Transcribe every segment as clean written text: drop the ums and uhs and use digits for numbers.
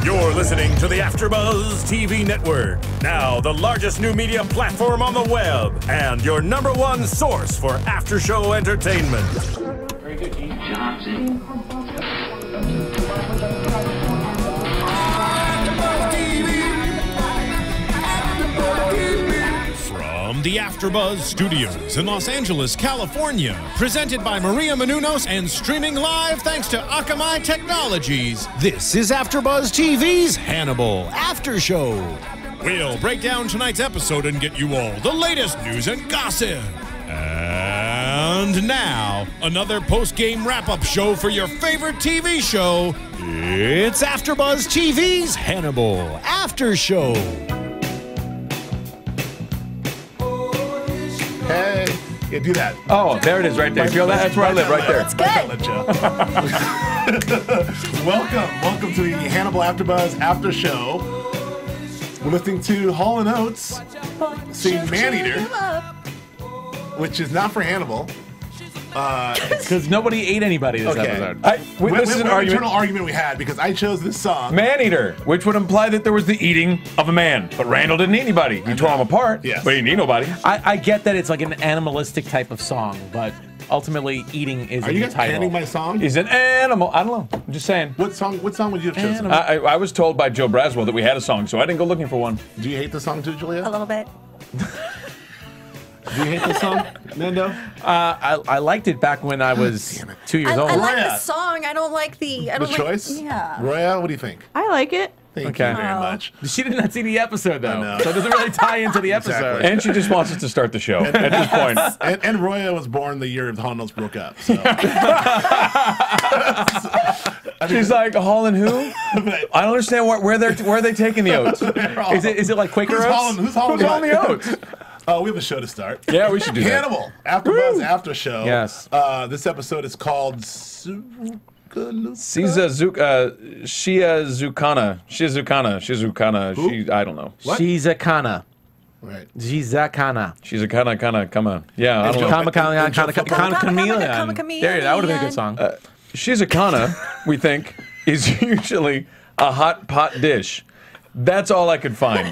You're listening to the AfterBuzz TV Network, now the largest new media platform on the web, and your #1 source for after-show entertainment. Very good, Keith Johnson. From the AfterBuzz Studios in Los Angeles, California, presented by Maria Menounos and streaming live thanks to Akamai Technologies, this is AfterBuzz TV's Hannibal After Show. We'll break down tonight's episode and get you all the latest news and gossip. And now, another post-game wrap-up show for your favorite TV show. It's AfterBuzz TV's Hannibal After Show. Hey, yeah, do that. Oh, there it is right there. You feel that? That's where I live, right there. That's good. Welcome to the Hannibal AfterBuzz After Show. We're listening to Hall & Oates sing Maneater, which is not for Hannibal. Because nobody ate anybody this episode. This is an internal argument we had because I chose this song. Man-eater, which would imply that there was the eating of a man. But Randall didn't eat anybody. He tore him apart, yes. But he didn't eat nobody. I get that it's like an animalistic type of song, but ultimately eating is Are in you the guys title. panning my song? He's an animal. I don't know. I'm just saying. What song would you have chosen? I was told by Joe Braswell that we had a song, so I didn't go looking for one. Do you hate the song too, Julia? A little bit. Do you hate the song, Nando? I liked it back when I was 2 years old. I like the song. I don't like the choice? Yeah. Roya, what do you think? I like it. Thank Okay. you very much. She did not see the episode, though, know. so it doesn't really tie into the episode. Exactly. And she just wants us to start the show at this point. And Roya was born the year the Hall & Oates broke up. So. She's like, Hall and who? I don't understand where are they taking the oats? Is it like Quaker Oats? Who's Hall Who's on the oats? Oh, we have a show to start. Yeah, we should do that. Hannibal, AfterBuzz After Show. Yes. This episode is called Shiizakana. I don't know. What? Shiizakana. Right. Shiizakana. Come on. Yeah, I don't know. Chameleon. There, that would have been a good song. Shiizakana, we think, is usually a hot pot dish. That's all I could find.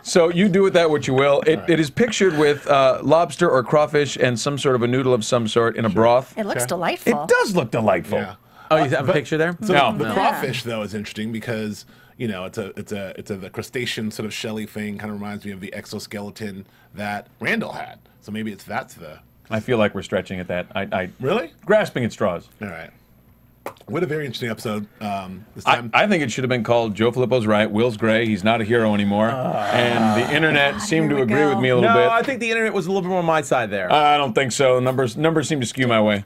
So you do with that what you will. It is pictured with lobster or crawfish and some sort of a noodle of some sort in a broth. It looks delightful. It does look delightful. Yeah. Oh, you have a picture there? So No. the crawfish though is interesting because it's the crustacean sort of shelly thing. Kind of reminds me of the exoskeleton that Randall had. So maybe that's the. I feel like we're stretching at that. I Really? grasping at straws. All right. What a very interesting episode. This time. I think it should have been called Joe Filippo's right, Will's gray, he's not a hero anymore. And the internet seemed to agree with me a little bit. I think the internet was a little bit more on my side there. I don't think so. Numbers seem to skew my way.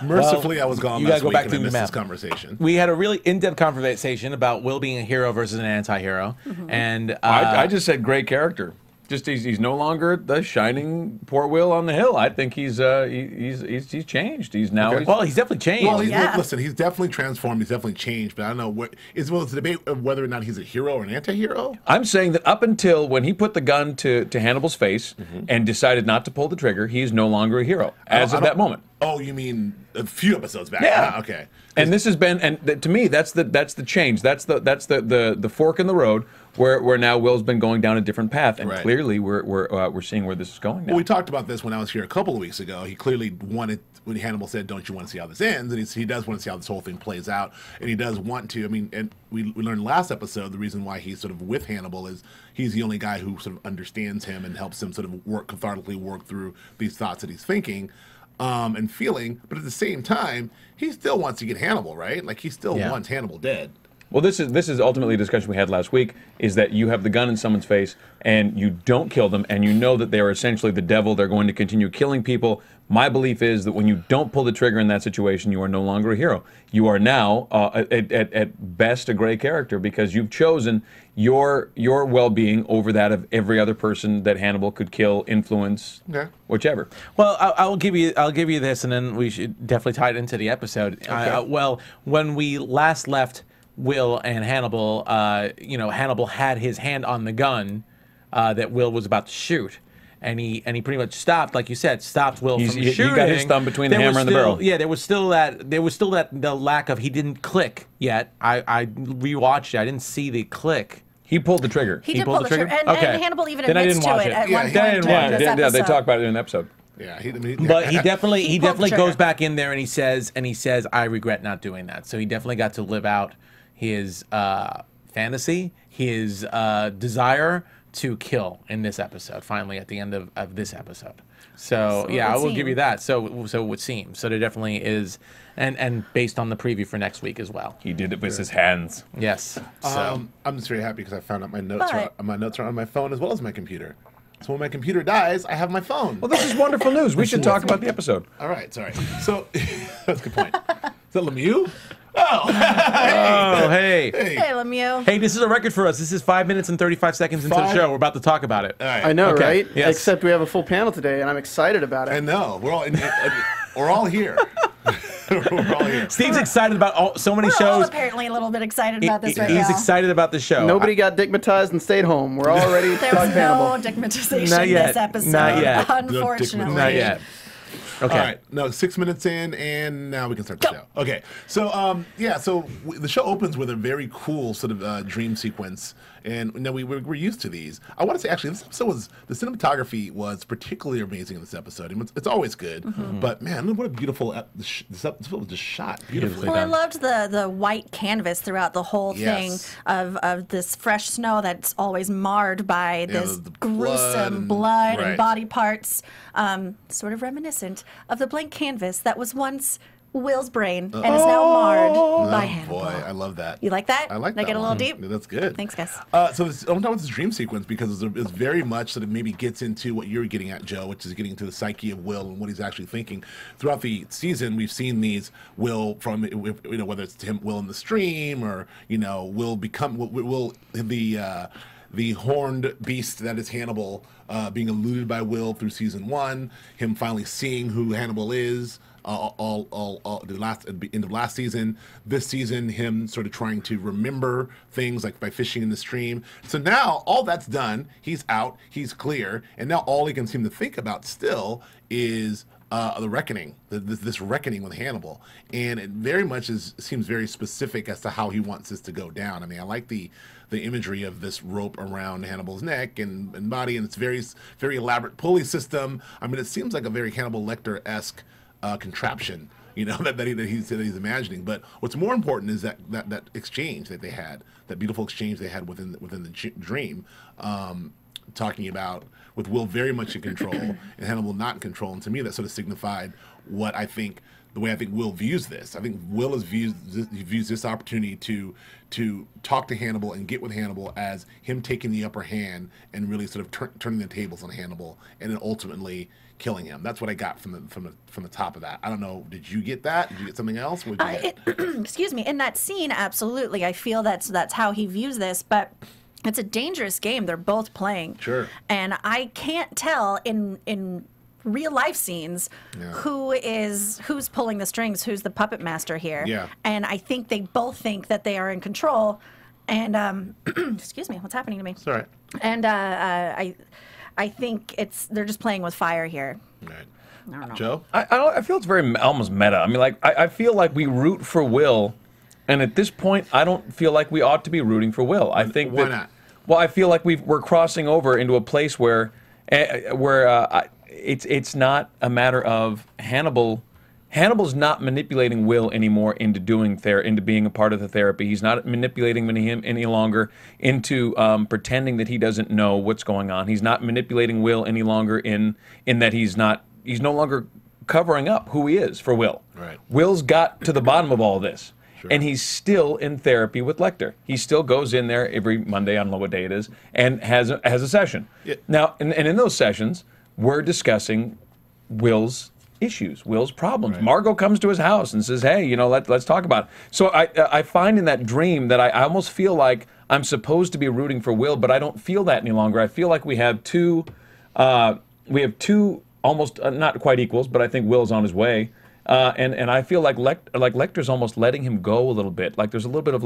Mercifully, I was gone you last gotta go week back and to I the missed map. this conversation. We had a really in-depth conversation about Will being a hero versus an anti-hero, and I just said great character. Just he's no longer the shining poor Will on the hill. I think he's changed. He's now he's definitely changed. Well, listen, he's definitely transformed. He's definitely changed. But I don't know what it's a debate of whether or not he's a hero or an anti-hero. I'm saying that up until when he put the gun to Hannibal's face and decided not to pull the trigger, he is no longer a hero as of that moment. Oh, you mean a few episodes back? Yeah. Ah, okay. And this has been, to me, that's the change. That's the fork in the road where now Will's been going down a different path, and clearly we're seeing where this is going now. Well, we talked about this when I was here a couple of weeks ago. He clearly wanted, when Hannibal said, "Don't you want to see how this ends?" And he does want to see how this whole thing plays out, and he does want to. I mean, and we learned last episode the reason why he's sort of with Hannibal is he's the only guy who sort of understands him and helps him sort of cathartically work through these thoughts that he's thinking. And feeling, but at the same time, he still wants to get Hannibal, right? Like he still wants Hannibal dead. Well, this is ultimately a discussion we had last week, is that you have the gun in someone's face and you don't kill them, and you know that they are essentially the devil. They're going to continue killing people. My belief is that when you don't pull the trigger in that situation, you are no longer a hero. You are now, at best, a gray character because you've chosen your well-being over that of every other person that Hannibal could kill, influence, whichever. Well, I'll give you this, and then we should definitely tie it into the episode. Okay. Well, when we last left Will and Hannibal, Hannibal had his hand on the gun that Will was about to shoot. and he pretty much stopped, like you said, stopped Will from shooting. He got his thumb between the hammer and the barrel. Yeah, there was still that the lack of, he didn't click yet. I rewatched it. I didn't see the click. He pulled the trigger. He did pull the trigger, and Hannibal even Then I admits didn't to watch it it. at Yeah, one he point didn't during this episode. They talk about it in an episode. Yeah, but he definitely pulled the goes trigger. back in there and he says, I regret not doing that. So he definitely got to live out his fantasy, his desire to kill in this episode. Finally, at the end of this episode. So yeah, I will give you that. So it would seem. So there definitely is, and based on the preview for next week as well. He did it with his hands. Yes. So I'm just very happy because I found out my notes are on my phone as well as my computer. So when my computer dies, I have my phone. Well, this is wonderful news. We should talk about the episode. All right, sorry. So that's a good point. Is that Lemieux? Oh, hey. Hey, Lemieux. Hey, this is a record for us. This is 5 minutes and 35 seconds into the show. We're about to talk about it. All right. I know, Okay, right? yes. Except we have a full panel today, and I'm excited about it. I know. We're all here. We're all here. Steve's excited about so many We're all shows. apparently a little bit excited about this right He's now. excited about the show. Nobody got digmatized and stayed home. We're all ready to There talk was Hannibal. no digmatization Not yet. this episode. Not yet. Unfortunately. Not yet. Okay. All right, no, 6 minutes in, and now we can start the show. Okay, so the show opens with a very cool sort of dream sequence, and we're used to these. I want to say actually, this episode the cinematography was particularly amazing in this episode. It's always good, but man, look what a beautiful this episode was just shot beautifully. Well, I loved the white canvas throughout the whole thing of this fresh snow that's always marred by this the gruesome blood and body parts, sort of reminiscent of the blank canvas that was once Will's brain and is now marred by Hannibal. Boy, I love that. You like that? I like Did I that. get a little deep? That's good. Thanks, guys. So I'm talking about this dream sequence because it's very much sort of maybe gets into what you're getting at, Joe, which is getting into the psyche of Will and what he's actually thinking. Throughout the season, we've seen these Will from whether it's him, Will in the stream, or Will become Will the horned beast that is Hannibal, being eluded by Will through season 1, him finally seeing who Hannibal is. End of last season, this season, him sort of trying to remember things like by fishing in the stream. So now all that's done. He's out. He's clear, and now all he can seem to think about still is the reckoning, this reckoning with Hannibal, and it very much seems very specific as to how he wants this to go down. I mean, I like the imagery of this rope around Hannibal's neck and body, and it's very elaborate pulley system. I mean, it seems like a very Hannibal Lecter-esque contraption, that he's imagining. But what's more important is that exchange that they had, that beautiful exchange they had within the dream, talking about with Will very much in control and Hannibal not in control. And to me, that sort of signified the way I think Will views this. I think Will views this opportunity to talk to Hannibal and get with Hannibal as him taking the upper hand and really sort of turning the tables on Hannibal and then ultimately killing him. That's what I got from the top of that. I don't know. Did you get that? Did you get something else? What did you get? Excuse me. In that scene, absolutely. I feel that's how he views this, but it's a dangerous game they're both playing. Sure. And I can't tell in real life scenes who's pulling the strings, who's the puppet master here. Yeah. And I think they both think that they are in control. And excuse me, what's happening to me? It's all right. And I think they're just playing with fire here. Right. I don't know. Joe? I feel it's very almost meta. I mean, like, I feel like we root for Will, and at this point, I don't feel like we ought to be rooting for Will. I think Why not? Well, I feel like we're crossing over into a place where it's not a matter of Hannibal. Hannibal's not manipulating Will anymore into being a part of the therapy. He's not manipulating him any longer into pretending that he doesn't know what's going on. He's not manipulating Will any longer in that he's no longer covering up who he is for Will. Right. Will's got to the bottom of all this. Sure. And he's still in therapy with Lecter. He still goes in there every Monday, I don't know what day it is, and has a session. Yeah. Now, and in those sessions, we're discussing Will's issues, Will's problems. Right. Margo comes to his house and says, hey, let's talk about it. So I find in that dream that I almost feel like I'm supposed to be rooting for Will, but I don't feel that any longer. I feel like we have two almost not quite equals, but I think Will's on his way. And I feel like Lecter's almost letting him go a little bit. Like there's a little bit of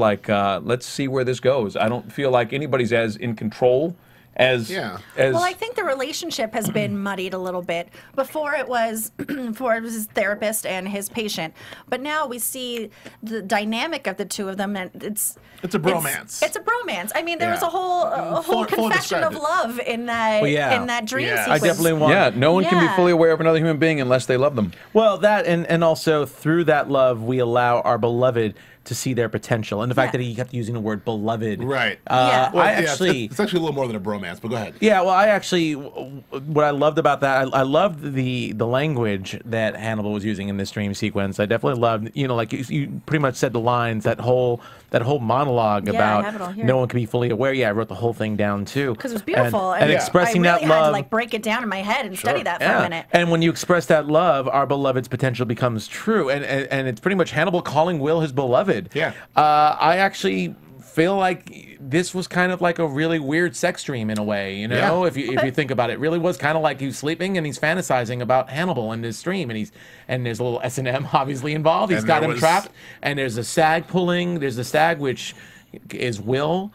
let's see where this goes. I don't feel like anybody's as in control Well, I think the relationship has been muddied a little bit. Before it was his therapist and his patient, but now we see the dynamic of the two of them, and it's a bromance. It's a bromance. I mean, there was a whole confession of love in that in that dream sequence. I definitely want. Yeah, no one can be fully aware of another human being unless they love them. Well, that and also through that love, we allow our beloved to see their potential, and the fact that he kept using the word beloved. Right. Well, it's actually a little more than a bromance, but go ahead. Yeah, well, I actually, what I loved about that, I loved the language that Hannibal was using in this dream sequence. I definitely loved, like you pretty much said the lines, that whole monologue about no one can be fully aware. Yeah, I wrote the whole thing down too. Because it was beautiful. And expressing I really that love. had to like break it down in my head and study that for a minute. And when you express that love, our beloved's potential becomes true. And it's pretty much Hannibal calling Will his beloved. Yeah. I actually feel like this was kind of like a really weird sex dream in a way, if you think about it. It really was kind of like he's sleeping and he's fantasizing about Hannibal in this dream, and there's a little S&M obviously involved. He's got him trapped, and there's a stag pulling. There's a stag which is Will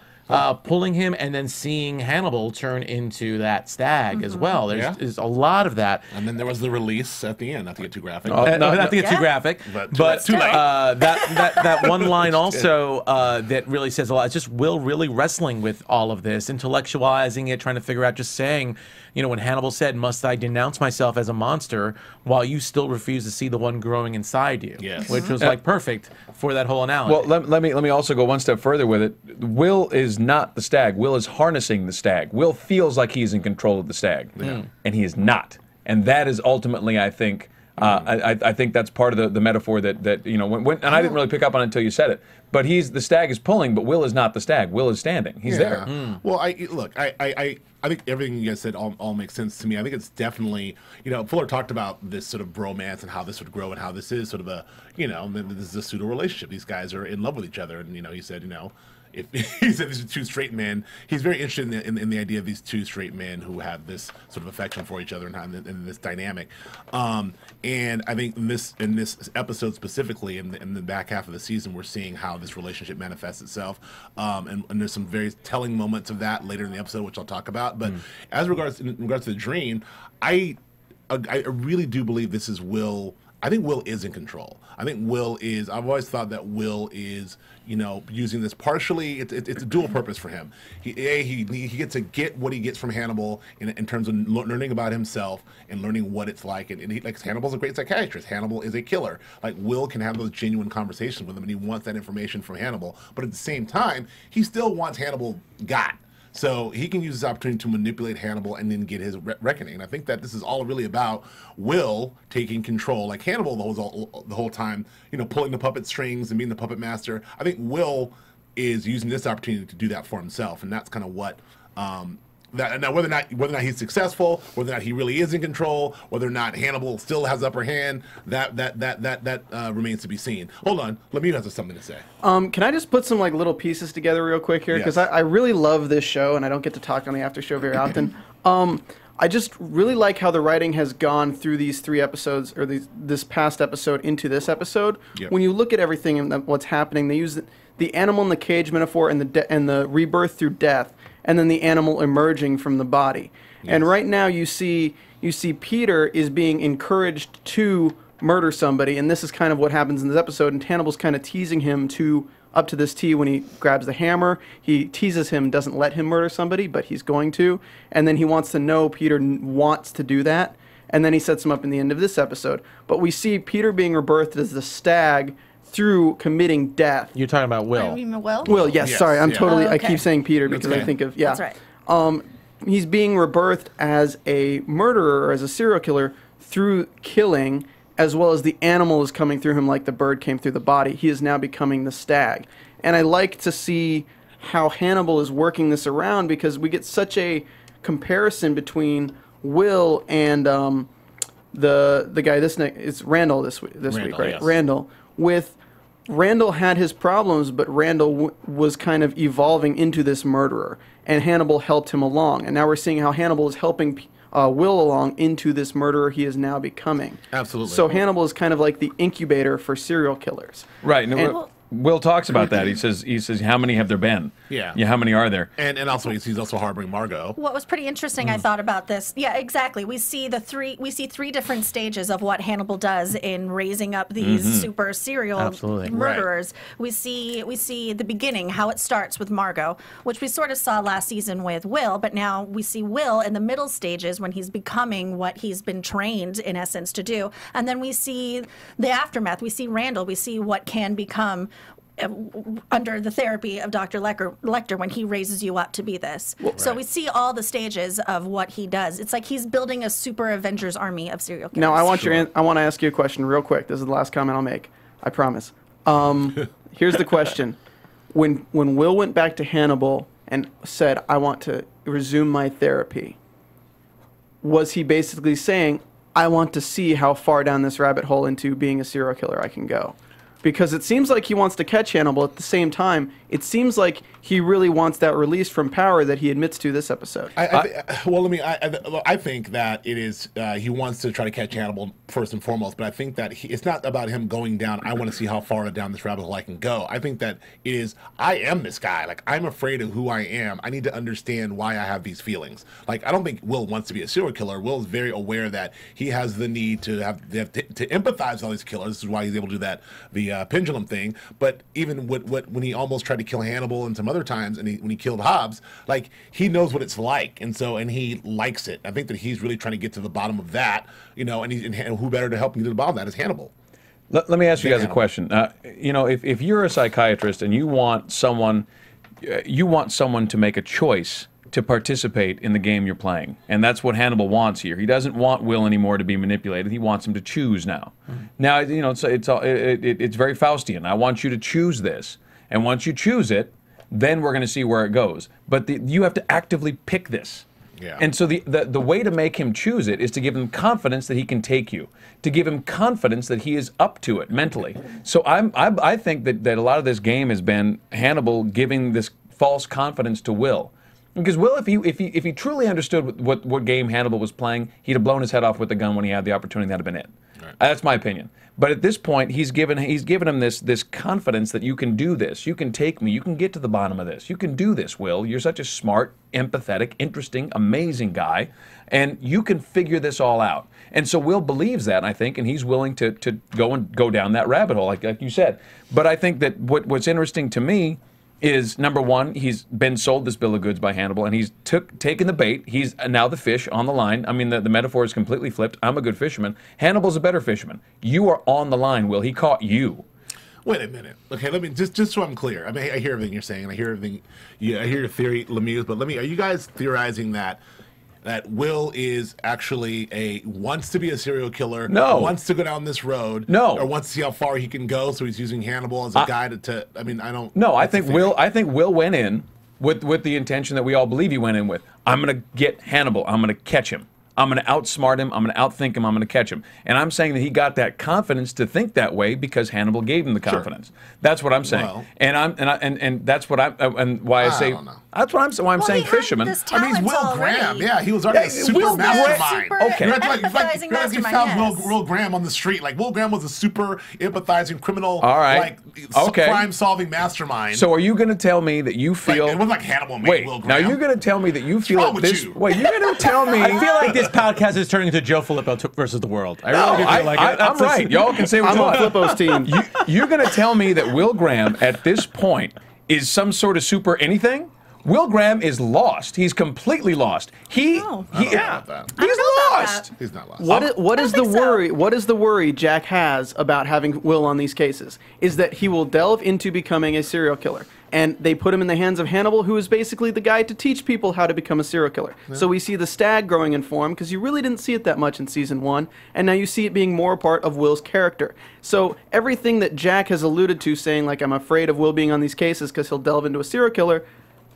pulling him, and then seeing Hannibal turn into that stag as well. There's a lot of that. And then there was the release at the end. Not to get too graphic. Not to get too graphic. But too late. that one line also that really says a lot. It's just Will really wrestling with all of this, intellectualizing it, trying to figure out, just saying, when Hannibal said, "Must I denounce myself as a monster while you still refuse to see the one growing inside you?" Yes. Which was like perfect for that whole analogy. Well, let me also go one step further with it. Will is not the stag. Will is harnessing the stag. Will feels like he's in control of the stag, and he is not. And that is ultimately, I think, I think that's part of the metaphor that and I didn't really pick up on it until you said it. But the stag is pulling, but Will is not the stag. Will is standing. He's there. Well, I think everything you guys said all makes sense to me. I think it's definitely, Fuller talked about this sort of bromance and how this would grow and how this is sort of a, this is a pseudo relationship. These guys are in love with each other, and he said, if he said these are two straight men, he's very interested in the idea of these two straight men who have this sort of affection for each other and this dynamic. And I think in this episode specifically, in the back half of the season, we're seeing how this relationship manifests itself. And there's some very telling moments of that later in the episode, which I'll talk about. But in regards to the dream, I really do believe this is Will. I think Will is in control. I think Will is. I've always thought that Will is, using this partially. It's a dual purpose for him. He gets to get what he gets from Hannibal in terms of learning about himself and learning what it's like. And Hannibal's a great psychiatrist. Hannibal is a killer. Like, Will can have those genuine conversations with him, and he wants that information from Hannibal. But at the same time, he still wants Hannibal got. So he can use this opportunity to manipulate Hannibal and then get his reckoning. And I think that this is all really about Will taking control, like Hannibal the whole time, pulling the puppet strings and being the puppet master. I think Will is using this opportunity to do that for himself, and that's kind of what. Now, whether or not he's successful, whether or not he really is in control, whether or not Hannibal still has upper hand, that remains to be seen. Hold on, Lemieux has something to say. Can I just put some little pieces together real quick here, because I really love this show, and I don't get to talk on the after show very often. I just really like how the writing has gone through these 3 episodes, or this past episode into this episode. Yep. When you look at everything and what's happening, they use the animal in the cage metaphor and the rebirth through death, and then the animal emerging from the body. Yes. And right now you see Peter is being encouraged to murder somebody, and this is kind of what happens in this episode, and Hannibal's kind of teasing him up to this T when he grabs the hammer. He teases him, doesn't let him murder somebody, but he's going to, and then he wants to know Peter wants to do that, and then he sets him up in the end of this episode. But we see Peter being rebirthed as the stag through committing death. You're talking about Will. You mean Will? Will, yes, sorry. I'm totally, I keep saying Peter because I think of, That's right. He's being rebirthed as a murderer, or as a serial killer, through killing, as well as the animal is coming through him like the bird came through the body. He is now becoming the stag. And I like to see how Hannibal is working this around, because we get such a comparison between Will and the guy, it's Randall this week, right? Yes. Randall had his problems, but Randall was kind of evolving into this murderer, and Hannibal helped him along. And now we're seeing how Hannibal is helping Will along into this murderer he is now becoming. Absolutely. So Hannibal is kind of like the incubator for serial killers. Right. Will talks about that. He says, how many have there been? Yeah. How many are there? And also he's also harboring Margo. What was pretty interesting, I thought about this. Yeah, exactly. We see three different stages of what Hannibal does in raising up these super serial murderers. Right. We see the beginning, how it starts with Margo, which we sort of saw last season with Will, but now we see Will in the middle stages when he's becoming what he's been trained in essence to do. And then we see the aftermath. We see Randall. We see what can become under the therapy of Dr. Lecter when he raises you up to be this. So we see all the stages of what he does. It's like he's building a super Avengers army of serial killers. Now, I want to ask you a question real quick. This is the last comment I'll make. I promise. Here's the question. When Will went back to Hannibal and said, I want to resume my therapy, was he basically saying, I want to see how far down this rabbit hole into being a serial killer I can go? Because it seems like he wants to catch Hannibal. At the same time, it seems like he really wants that release from power that he admits to this episode. I think that it is he wants to try to catch Hannibal first and foremost, but I think that it's not about him going down, I want to see how far down this rabbit hole I can go. I think that it is, I am this guy. Like, I'm afraid of who I am. I need to understand why I have these feelings. Like, I don't think Will wants to be a serial killer. Will is very aware that he has the need to to empathize with all these killers. This is why he's able to do that, the pendulum thing. But even when he almost tried to kill Hannibal and some other times, and when he killed Hobbs, like, he knows what it's like, and he likes it. I think that he's really trying to get to the bottom of that, and who better to help him get to the bottom of that is Hannibal. Let me ask you guys a question. If you're a psychiatrist and you want someone to make a choice to participate in the game you're playing, and that's what Hannibal wants here. He doesn't want Will anymore to be manipulated. He wants him to choose now. Now, it's very Faustian. I want you to choose this, and once you choose it, then we're going to see where it goes. But you have to actively pick this. Yeah. And so the way to make him choose it is to give him confidence that he can take you, to give him confidence that he is up to it mentally. So I think that a lot of this game has been Hannibal giving this false confidence to Will. Because Will, if he truly understood what game Hannibal was playing, he'd have blown his head off with the gun when he had the opportunity. That'd have been it. Right. That's my opinion. But at this point, he's given him this confidence that you can do this. You can take me. You can get to the bottom of this. You can do this, Will. You're such a smart, empathetic, interesting, amazing guy, and you can figure this all out. And so Will believes that, I think, and he's willing to go down that rabbit hole, like you said. But I think that what's interesting to me is, number one, he's been sold this bill of goods by Hannibal, and he's taken the bait. He's now the fish on the line. I mean, the metaphor is completely flipped. I'm a good fisherman. Hannibal's a better fisherman. You are on the line, Will. He caught you. Wait a minute. Okay, let me just so I'm clear. I mean, I hear everything you're saying, and I hear everything. I hear your theory, Lemieux. But are you guys theorizing that Will is actually wants to be a serial killer, wants to go down this road, or wants to see how far he can go, so he's using Hannibal as a guide to? I mean, I don't. No, I think Will went in with the intention that we all believe he went in with. I'm going to get Hannibal. I'm going to catch him. I'm going to outsmart him. I'm going to outthink him. I'm going to catch him. And I'm saying that he got that confidence to think that way because Hannibal gave him the confidence. Sure. That's what I'm saying. Well, and that's what I say. Don't know. That's what I'm saying. Why I'm saying fisherman. I mean, he's Will Graham. Yeah, he was already a super mastermind. Okay. You found Will Graham on the street. Like, Will Graham was a super empathizing criminal. All right. Crime-solving mastermind. So are you going to tell me that you feel? It wasn't like Hannibal made Will Graham. Now you're going to tell me that you feel wrong with this. you? Wait, you're going to tell me? I feel like this podcast is turning into Joe Filippo versus the world. I really do feel like it. I'm right. Y'all can say what you want. I'm on Filippo's team. You're going to tell me that Will Graham at this point is some sort of super anything? Will Graham is lost. He's completely lost. He's lost. He's not lost. What is the worry? What is the worry Jack has about having Will on these cases? Is that he will delve into becoming a serial killer. And they put him in the hands of Hannibal, who is basically the guy to teach people how to become a serial killer. Yeah. So we see the stag growing in form, because you really didn't see it that much in Season 1, and now you see it being more a part of Will's character. So everything that Jack has alluded to, saying, like, I'm afraid of Will being on these cases because he'll delve into a serial killer,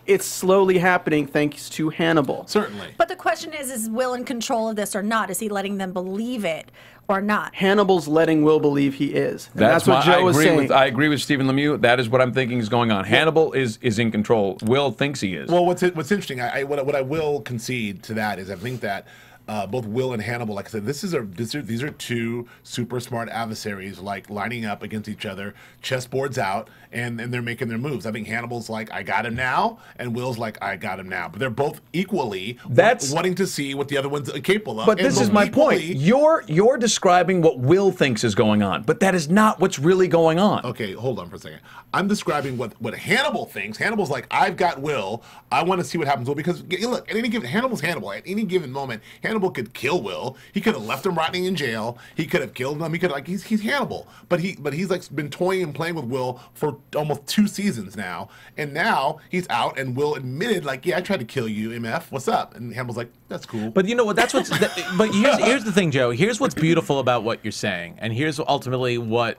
it's slowly happening thanks to Hannibal. Certainly. But the question is Will in control of this or not? Is he letting them believe it or not? Hannibal's letting Will believe he is. And that's what Joe was saying. I agree with Stephen Lemieux. That is what I'm thinking is going on. Hannibal is in control. Will thinks he is. Well, what's interesting, what I will concede to that is I think that both Will and Hannibal, like I said, these are two super smart adversaries, like lining up against each other, chessboards out, and they're making their moves. I think Hannibal's like, I got him now, and Will's like, I got him now. But they're both equally wanting to see what the other one's capable of. But this is my point. You're describing what Will thinks is going on, but that is not what's really going on. Okay, hold on for a second. I'm describing what Hannibal thinks. Hannibal's like, I've got Will. I want to see what happens. Well, because look, at any given Hannibal's Hannibal. At any given moment, Hannibal could kill Will. He could have left him rotting in jail. He could have killed him. He could he's Hannibal. But he's like been toying and playing with Will for almost 2 seasons now. And now he's out, and Will admitted, like, yeah, I tried to kill you, MF. What's up? And Hannibal's like, that's cool. But you know what? That's what's. But here's the thing, Joe. Here's what's beautiful about what you're saying, and here's ultimately what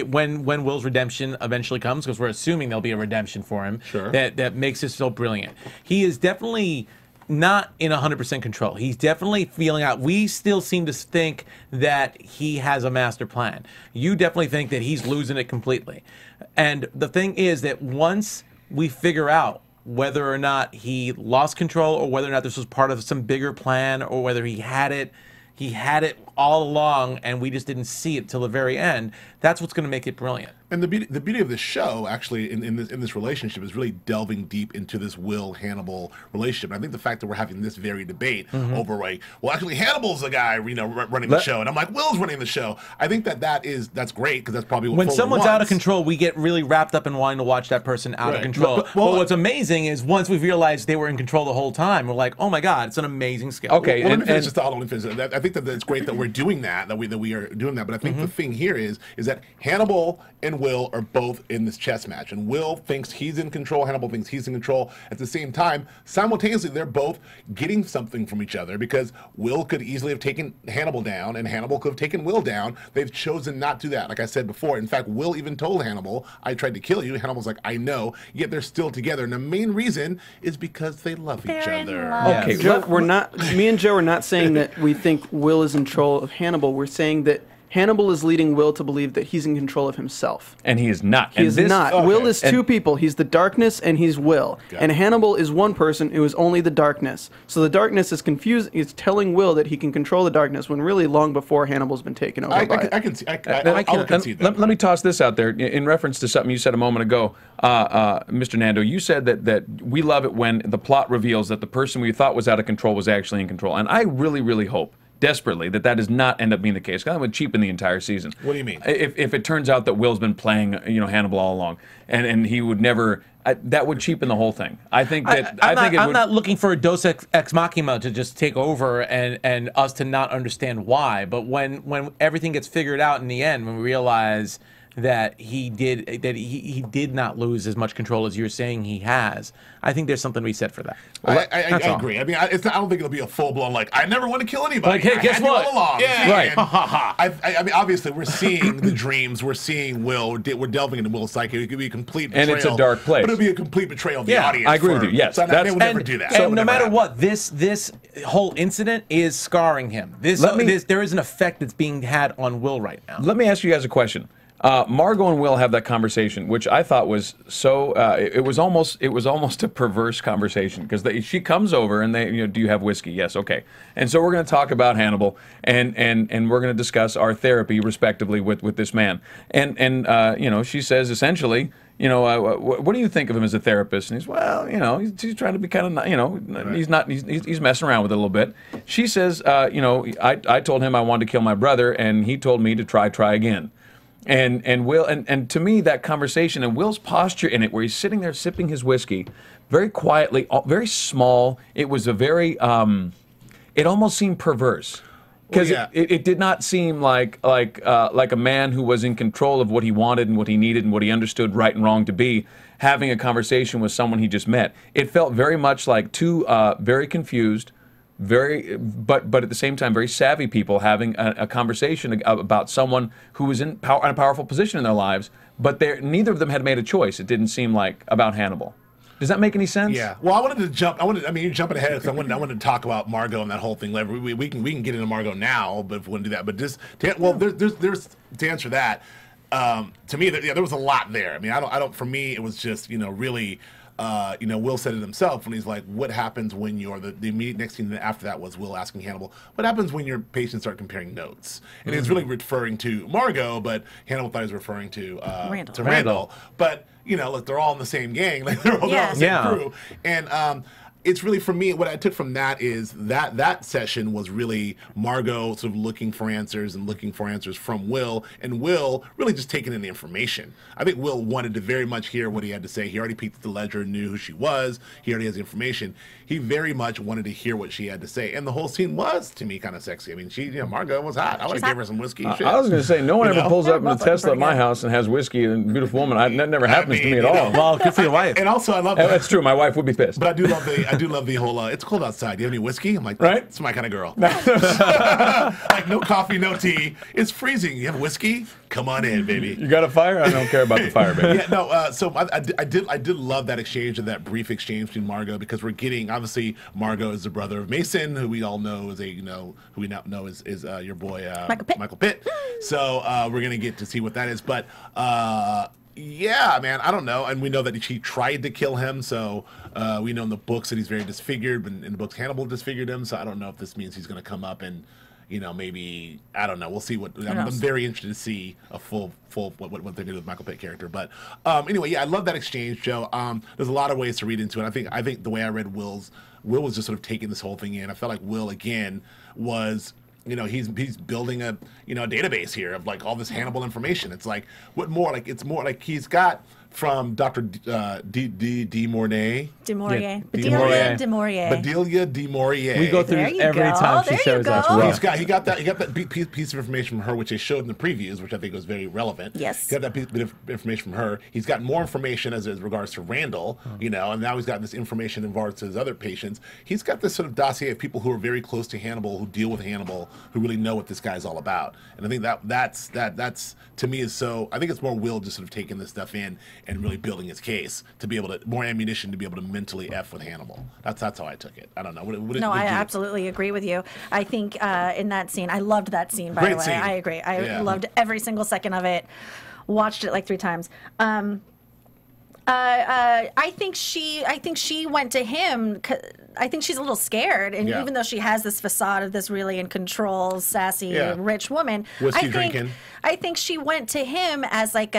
when Will's redemption eventually comes, because we're assuming there'll be a redemption for him. Sure. That makes it so brilliant. He is definitely not in 100% control. He's definitely feeling out. We still seem to think that he has a master plan. You definitely think that he's losing it completely. And the thing is that once we figure out whether or not he lost control, or whether or not this was part of some bigger plan, or whether he had it all along and we just didn't see it till the very end, that's what's going to make it brilliant. And the beauty of this show, actually, in this relationship, is really delving deep into this Will-Hannibal relationship. And I think the fact that we're having this very debate over, like, well, actually, Hannibal's the guy, running the show, and I'm like, Will's running the show. I think that's great, because that's probably what when Fuller someone's wants. out of control, we get really wrapped up in wanting to watch that person out of control. But what's amazing is once we've realized they were in control the whole time, we're like, oh my God, it's an amazing skill. Okay, well, let me finish this thought. I think that it's great that we're doing that we are doing that. But I think the thing here is that Hannibal and Will are both in this chess match, and Will thinks he's in control, Hannibal thinks he's in control. At the same time, simultaneously, they're both getting something from each other, because Will could easily have taken Hannibal down, and Hannibal could have taken Will down. They've chosen not to do that. Like I said before, in fact, Will even told Hannibal, I tried to kill you. Hannibal's like, I know, yet they're still together. And the main reason is because they love each other. Okay, Joe, me and Joe are not saying that we think Will is in control of Hannibal. We're saying that Hannibal is leading Will to believe that he's in control of himself. And he is not. He is not. Okay. Will is two people. He's the darkness and he's Will. And Hannibal is one person who is only the darkness. So the darkness is confused. He's telling Will that he can control the darkness, when really long before Hannibal's been taken over by it. I can see. I'll concede that. Let me toss this out there in reference to something you said a moment ago, Mr. Nando. You said that we love it when the plot reveals that the person we thought was out of control was actually in control. And I really, really hope desperately that does not end up being the case. That would cheapen the entire season. What do you mean? If it turns out that Will's been playing, Hannibal all along, and he would never, that would cheapen the whole thing. I think that I'm not looking for a Deus ex machina to just take over and us to not understand why. But when everything gets figured out in the end, when we realize that he did not lose as much control as you're saying he has, I think there's something to be said for that. Well, I agree. I mean, I don't think it'll be a full blown like, I never want to kill anybody. Like, hey, guess what? All along. Yeah, right. I mean, obviously, we're seeing the dreams. We're seeing Will. We're delving into Will's psyche. It could be a complete betrayal. And it's a dark place. But it'll be a complete betrayal of the audience. I agree with you. Yes, so they would never do that. And no matter what, this whole incident is scarring him. There is an effect that's being had on Will right now. Let me ask you guys a question. Margo and Will have that conversation, which I thought was so. It was almost a perverse conversation, because she comes over and they, do you have whiskey? Yes, okay. And so we're going to talk about Hannibal, and we're going to discuss our therapy respectively with this man. And she says essentially, what do you think of him as a therapist? And he's, well, he's trying to be kind of, he's messing around with it a little bit. She says, I told him I wanted to kill my brother, and he told me to try again. And Will, and to me, that conversation and Will's posture in it, where he's sitting there sipping his whiskey, very quietly, very small. It was a very, it almost seemed perverse, because it did not seem like a man who was in control of what he wanted and what he needed and what he understood right and wrong to be, having a conversation with someone he just met. It felt very much like two very confused, but at the same time very savvy people having a conversation about someone who was in a powerful position in their lives, but neither of them had made a choice. It didn't seem like about Hannibal. Does that make any sense? Yeah. Well, I wanted to jump. You're jumping ahead, because I wanted to talk about Margo and that whole thing. We can get into Margo now, but if we want to do that, but just there's to answer that. To me, there was a lot there. I mean, I don't. For me, it was just really. you know, Will said it himself when he's like, what happens when you're the immediate next scene after that was Will asking Hannibal, what happens when your patients start comparing notes? And he was really referring to Margo, but Hannibal thought he was referring to Randall. But, you know, look, they're all in the same gang. Like, they're all the same crew. And it's really, for me, what I took from that is that session was really Margo sort of looking for answers and looking for answers from Will, and Will really just taking in the information. I think Will wanted to very much hear what he had to say. He already peeked at the ledger, knew who she was. He already has the information. He very much wanted to hear what she had to say, and the whole scene was, to me, kind of sexy. I mean, she, you know, Margo was hot. I would have gave her some whiskey. I was going to say, no one ever pulls up in a Tesla at my house and has whiskey and a beautiful woman. That never happens to me at all. Well, good for your wife. And also, I love that. That's true. My wife would be pissed. But I do love the whole. It's cold outside. Do you have any whiskey? I'm like, right? It's my kind of girl. Like, no coffee, no tea. It's freezing. You have whiskey? Come on in, baby. You got a fire? I don't care about the fire, baby. Yeah, no. So I did love that exchange and that brief exchange between Margo, because we're getting, obviously, Margo is the brother of Mason, who we all know is who we now know is your boy Michael Pitt. So we're gonna get to see what that is, but. Yeah, man, I don't know. And we know that she tried to kill him, so we know in the books that he's very disfigured, but in the books Hannibal disfigured him, so I don't know if this means he's going to come up and, you know, maybe, I don't know. We'll see what, I'm very interested to see a full what they do with Michael Pitt character. But anyway, yeah, I love that exchange, Joe. There's a lot of ways to read into it. I think the way I read Will was just sort of taking this whole thing in. I felt like Will, again, was... You know, he's building a database here of like all this Hannibal information. It's like it's more like he's got from Dr. Bedelia de Maurier. We go through every time she shows us. He got that piece of information from her, which they showed in the previews, which I think was very relevant. Yes. He got that bit of information from her. He's got more information as regards to Randall, you know, and now he's got this information in regards to his other patients. He's got this sort of dossier of people who are very close to Hannibal, who deal with Hannibal, who really know what this guy's all about. And I think that's to me is so. I think it's more Will just sort of taking this stuff in and really building his case to be able to more ammunition to be able to mentally F with Hannibal. That's how I took it. I don't know. I absolutely agree with you. I think in that scene, I loved that scene. By the way, I agree. I loved every single second of it. Watched it like 3 times. I think she went to him. I think she's a little scared, and even though she has this facade of this really in control, sassy, rich woman, I think she went to him as like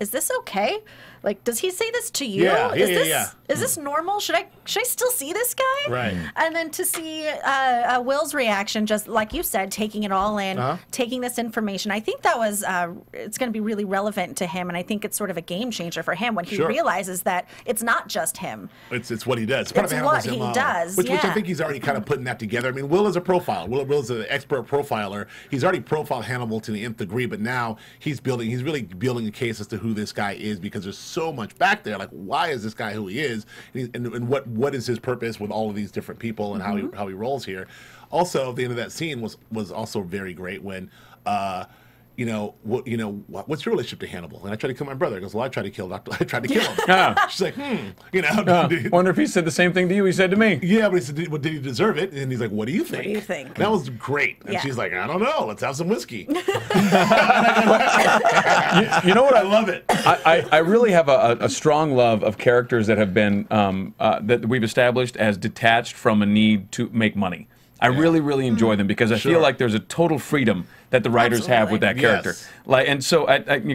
is this okay? Like, does he say this to you? Is this normal? Should I still see this guy? Right. And then to see Will's reaction, just like you said, taking it all in, taking this information. I think that was it's going to be really relevant to him, and I think it's sort of a game changer for him when he realizes that it's not just him. It's what he does. It's what he does. Which I think he's already kind of putting that together. I mean, Will is a profiler. Will is an expert profiler. He's already profiled Hannibal to the nth degree, but now he's really building a case as to who this guy is, because there's so much back there. Like, why is this guy who he is, and what is his purpose with all of these different people, and how he rolls here. Also, at the end of that scene was also very great when what's your relationship to Hannibal? And I tried to kill my brother. He goes, well, I tried to kill him. She's like, wonder if he said the same thing to you he said to me. Yeah, but he said, well, did he deserve it? And he's like, what do you think? What do you think? That was great. And she's like, I don't know. Let's have some whiskey. You know what? I love it. I really have a strong love of characters that have been that we've established as detached from a need to make money. I really enjoy them, because I feel like there's a total freedom that the writers have with that character. Yes. Like, and so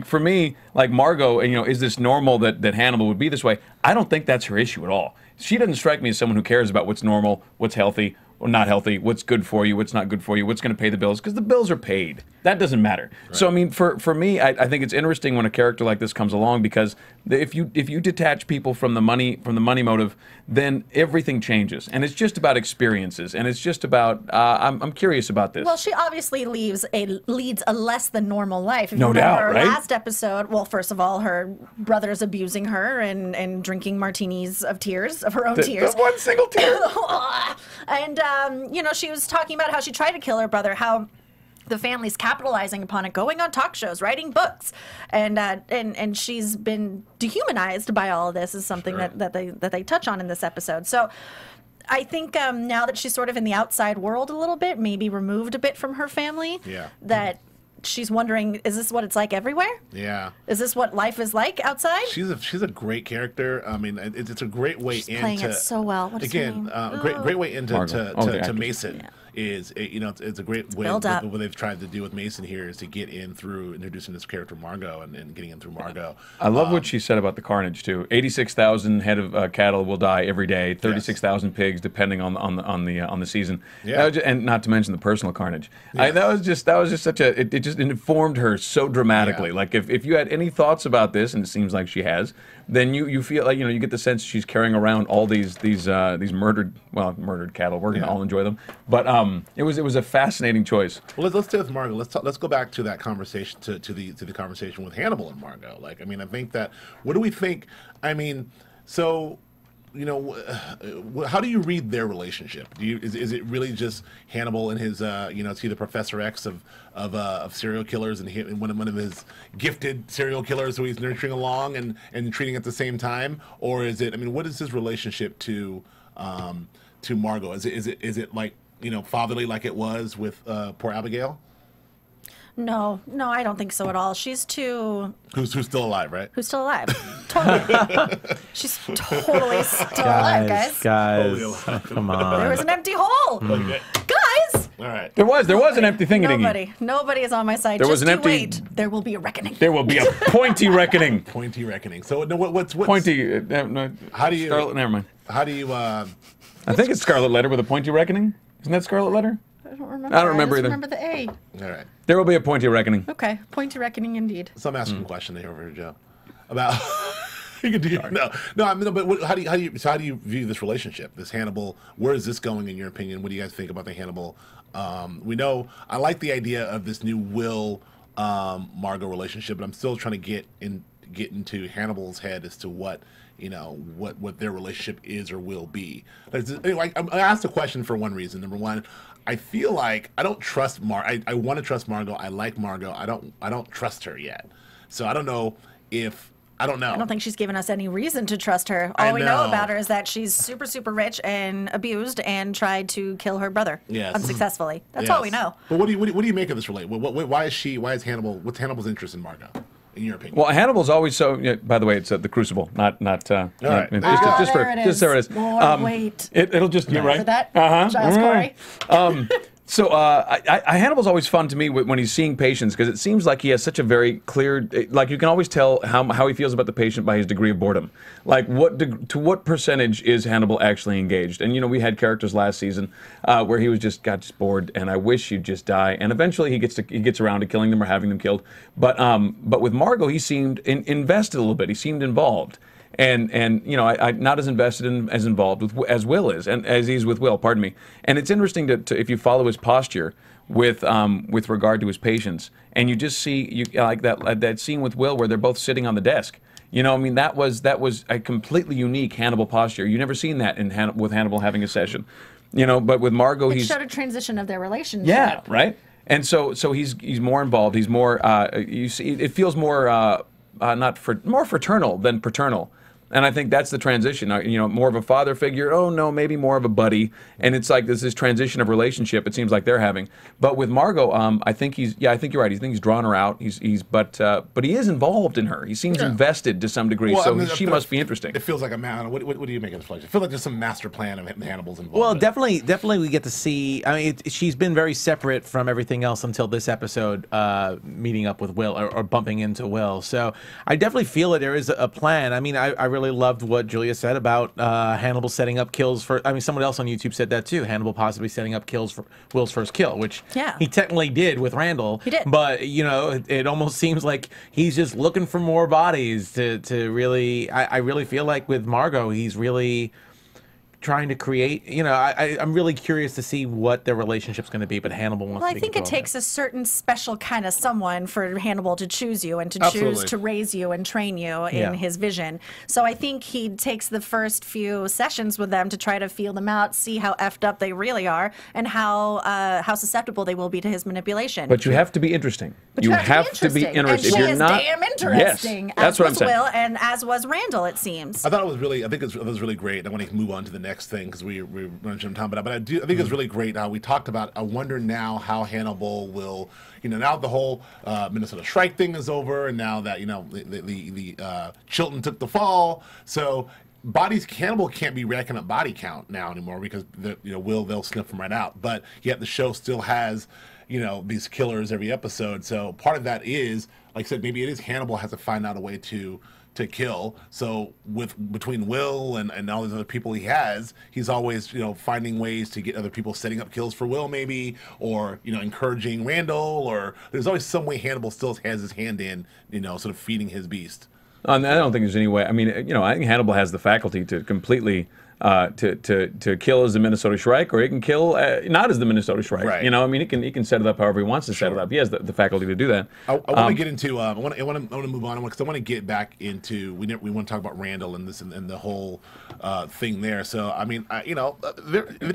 for me, like Margo, is this normal that Hannibal would be this way? I don't think that's her issue at all. She doesn't strike me as someone who cares about what's normal, what's healthy, or not healthy, what's good for you, what's not good for you, what's going to pay the bills, because the bills are paid. That doesn't matter. Right. So I mean, for me, I think it's interesting when a character like this comes along, because if you detach people from the money motive, then everything changes, and it's just about experiences, and it's just about I'm curious about this. Well, she obviously leads a less than normal life. If no you doubt, remember right? Last episode, well, first of all, her brother's abusing her and drinking martinis of tears, of her own tears. One single tear. And she was talking about how she tried to kill her brother, how the family's capitalizing upon it, going on talk shows, writing books, and she's been dehumanized by all of this, is something that they touch on in this episode. So I think now that she's sort of in the outside world a little bit, maybe removed a bit from her family, that she's wondering, is this what it's like everywhere? Yeah. Is this what life is like outside? She's a great character. I mean, it's a great way She's into playing it so well. What is her again, name? great way into to Mason. Yeah. Is it's a great way. build up. What they've tried to do with Mason here is to get in through introducing this character Margo and getting in through Margo. I love what she said about the carnage too. 86,000 head of cattle will die every day. 36,000 pigs, depending on the season. Yeah. And not to mention the personal carnage. That was just such a it just informed her so dramatically. Yeah. Like if you had any thoughts about this, and it seems like she has, then you feel like you get the sense she's carrying around all these murdered cattle. We're gonna all enjoy them, but it was a fascinating choice. Well, let's stay with Margo. Let's go back to that conversation to the conversation with Hannibal and Margo. Like, I mean, I think that what do we think? I mean, so. How do you read their relationship? Is it really just Hannibal and his is he the Professor X of serial killers and one of his gifted serial killers who he's nurturing along and treating at the same time, or is it? I mean, what is his relationship to Margo? Is it like fatherly like it was with poor Abigail? No, I don't think so at all. She's too... Who's still alive, right? Who's still alive. Totally. She's totally still alive, guys. Totally alive. Come on. There was an empty hole. Guys! All right. There was an empty thingy. Nobody is on my side. There Just was an empty... wait. There will be a reckoning. There will be a pointy reckoning. Pointy reckoning. So no, what's pointy? No, how do you? Scarlet. Never mind. How do you? I think it's Scarlet Letter with a pointy reckoning. Isn't that Scarlet Letter? I don't remember. I don't remember I just either. remember the A. All right. There will be a pointy reckoning. Okay, pointy reckoning indeed. So I'm asking a question over here, Joe, about. You can do no. I mean, but how do you view this relationship, this Hannibal? Where is this going in your opinion? What do you guys think about the Hannibal? We know I like the idea of this new Will Margo relationship, but I'm still trying to get into Hannibal's head as to what their relationship is or will be. Anyway, I asked the question for one reason. Number one, I feel like I don't trust I want to trust Margo. I like Margo. I don't trust her yet. So I don't know if. I don't know. I don't think she's given us any reason to trust her. All we know about her is that she's super, super rich and abused and tried to kill her brother unsuccessfully. That's all we know. But what do you make of this relationship? Why is Hannibal? What's Hannibal's interest in Margo, in your opinion? Well, Hannibal's always so. By the way, it's the Crucible, not. All right. Just there it is. Lord, wait. It'll just. You're right. That? Giles Corey. So Hannibal's always fun to me when he's seeing patients because it seems like he has such a very clear, like you can always tell how he feels about the patient by his degree of boredom. Like to what percentage is Hannibal actually engaged? And we had characters last season where he was just bored and I wish you'd just die. And eventually he gets around to killing them or having them killed. But with Margo he seemed invested a little bit. He seemed involved. And I not as invested as involved as Will is, and as he's with Will. Pardon me. And it's interesting to if you follow his posture with regard to his patients, and you just see like that scene with Will where they're both sitting on the desk. I mean that was a completely unique Hannibal posture. You never seen that with Hannibal having a session. But with Margo, it showed a transition of their relationship. Yeah, right. And so he's more involved. He's more. You see, it feels more more fraternal than paternal. And I think that's the transition. More of a father figure. Oh no, maybe more of a buddy. And it's like this transition of relationship. It seems like they're having. But with Margo, I think I think you're right. I think he's drawn her out. But he is involved in her. He seems invested to some degree. Well, so she must be interesting. It feels like a man. What do you make of this relationship? I feel like there's some master plan of Hannibal's involved. Well, definitely, we get to see. I mean, she's been very separate from everything else until this episode, meeting up with Will or bumping into Will. So I definitely feel that there is a plan. I mean, I really loved what Julia said about Hannibal setting up kills for. I mean, someone else on YouTube said that too. Hannibal possibly setting up kills for Will's first kill, which he technically did with Randall. He did, but it almost seems like he's just looking for more bodies to really. I really feel like with Margo, he's really trying to create. I'm really curious to see what their relationship's going to be. But Hannibal wants. Well, I think it takes a certain special kind of someone for Hannibal to choose you and to choose to raise you and train you in his vision. So I think he takes the first few sessions with them to try to feel them out, see how effed up they really are, and how susceptible they will be to his manipulation. But you have to be interesting. You have to be interesting. And she is damn interesting. Yes, that's what I'm saying. Will, and as was Randall, it seems. I think it was really great. I want to move on to the next thing because we're running out of time. But I think it's really great how we talked about. I wonder now how Hannibal will, now the whole Minnesota strike thing is over, and now that the Chilton took the fall, so Hannibal can't be racking up body count now anymore because they'll sniff him right out. But yet the show still has these killers every episode. So part of that is, like I said, maybe it is Hannibal has to find out a way to kill. So between Will and all these other people he has, he's always finding ways to get other people setting up kills for Will maybe, or encouraging Randall, or there's always some way Hannibal still has his hand in sort of feeding his beast. I don't think there's any way. I mean, I think Hannibal has the faculty to completely to kill as the Minnesota Shrike, or he can kill not as the Minnesota Shrike. Right. I mean, he can set it up however he wants to set it up. He has the faculty to do that. I want to get into. I want to move on because I want to get back into. We want to talk about Randall and this and the whole thing there. So I mean,